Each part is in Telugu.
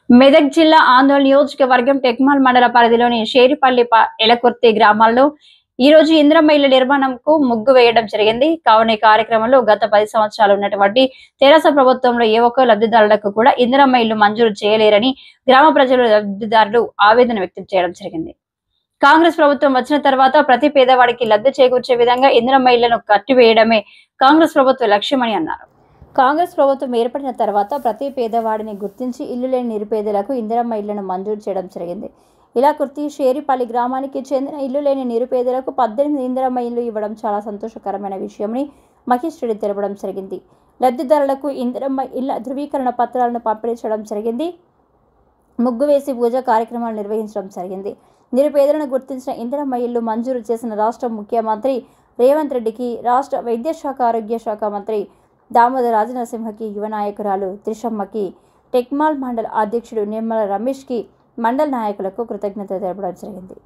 మెదక్ జిల్లా ఆందోళన నియోజకవర్గం టెక్మాల్ మండల పరిధిలోని షేరిపల్లి ఎలకుర్తి గ్రామాల్లో ఈ రోజు ఇందిరమ్మ ఇళ్ల నిర్మాణంకు ముగ్గు వేయడం జరిగింది. కావున ఈ కార్యక్రమంలో గత 10 సంవత్సరాలు ఉన్నటువంటి తెరాస ప్రభుత్వంలో ఏ ఒక్క లబ్ధిదారులకు కూడా ఇందిరమ్మ ఇళ్లు మంజూరు చేయలేరని గ్రామ ప్రజలు లబ్ధిదారులు ఆవేదన వ్యక్తం చేయడం జరిగింది. కాంగ్రెస్ ప్రభుత్వం వచ్చిన తర్వాత ప్రతి పేదవాడికి లబ్ధి చేకూర్చే విధంగా ఇందిరమ్మ ఇళ్లను కట్టివేయడమే కాంగ్రెస్ ప్రభుత్వ లక్ష్యమని అన్నారు. కాంగ్రెస్ ప్రభుత్వం ఏర్పడిన తర్వాత ప్రతి పేదవాడిని గుర్తించి ఇల్లు లేని నిరుపేదలకు ఇందిరమ్మ ఇళ్లను మంజూరు చేయడం జరిగింది. ఇలా కుర్తి షేరిపల్లి గ్రామానికి చెందిన ఇల్లు లేని నిరుపేదలకు 18 ఇందిరమ్మ ఇల్లు ఇవ్వడం చాలా సంతోషకరమైన విషయమని మహేష్ రెడ్డి తెలపడం జరిగింది. లబ్ధిదారులకు ఇందిరమ్మ ఇళ్ల ధృవీకరణ పత్రాలను పంపిణీ చేయడం జరిగింది. ముగ్గు వేసి పూజ కార్యక్రమాలు నిర్వహించడం జరిగింది. నిరుపేదలను గుర్తించిన ఇందిరమ్మ ఇల్లు మంజూరు చేసిన రాష్ట్ర ముఖ్యమంత్రి రేవంత్ రెడ్డికి, రాష్ట్ర వైద్య శాఖ ఆరోగ్య శాఖ మంత్రి దామోదర్ రాజనరసింహకి, యువ నాయకురాలు త్రిషమ్మకి, టెక్మాల్ మండల అధ్యక్షుడు నిమ్మల రమేష్కి, మండల నాయకులకు కృతజ్ఞతలు తెలపడం జరిగింది.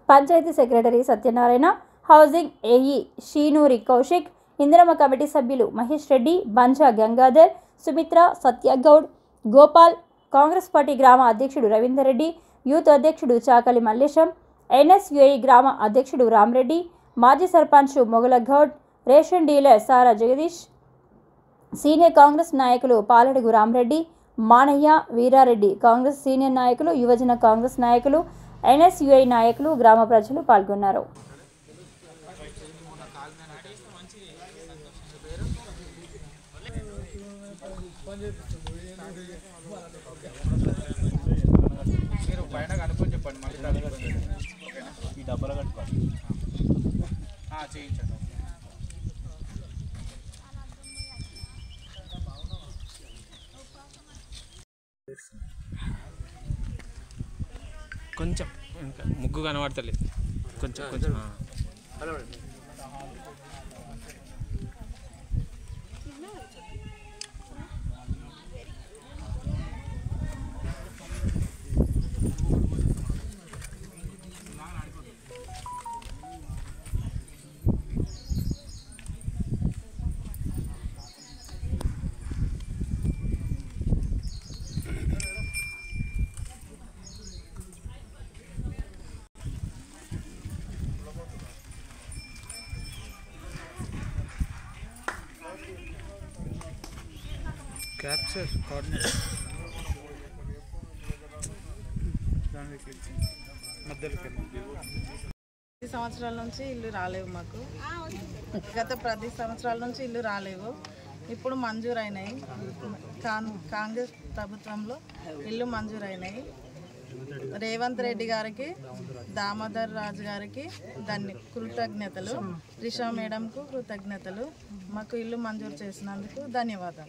Panchayat secretary Satyanarayana, housing AE Sheenuri Kaushik, Indiramma committee సభ్యులు మహేష్ రెడ్డి, బంజా గంగాధర్, సుమిత్ర, సత్యగౌడ్, గోపాల్, కాంగ్రెస్ పార్టీ గ్రామ అధ్యక్షుడు రవీందర్ రెడ్డి, యూత్ అధ్యక్షుడు చాకలి మల్లేశం, ఎన్ఎస్యుఐ గ్రామ అధ్యక్షుడు రామరెడ్డి, మాజీ సర్పంచ్ మొగల గౌడ్, రేషన్ డీలర్ సారా జగదీష్, సీనియర్ కాంగ్రెస్ నాయకులు పాలడుగు రామరెడ్డి, మానయ్య, వీరారెడ్డి, కాంగ్రెస్ సీనియర్ నాయకులు, యువజన కాంగ్రెస్ నాయకులు, ఎన్ఎస్యుఐ నాయకులు, గ్రామ ప్రజలు పాల్గొన్నారు. కొంచెం ముగ్గు కనబడతలేదు, కొంచెం కొంచెం క్యాప్చర్ సంవత్సరాల నుంచి ఇల్లు రాలేవు. మాకు గత 10 సంవత్సరాల నుంచి ఇల్లు రాలేవు. ఇప్పుడు మంజూరైనాయి. కాంగ్రెస్ ప్రభుత్వంలో ఇల్లు మంజూరైనాయి. రేవంత్ రెడ్డి గారికి, దామోదర్ రాజు గారికి కృతజ్ఞతలు, త్రిష మేడంకు కృతజ్ఞతలు. మాకు ఇల్లు మంజూరు చేసినందుకు ధన్యవాదాలు.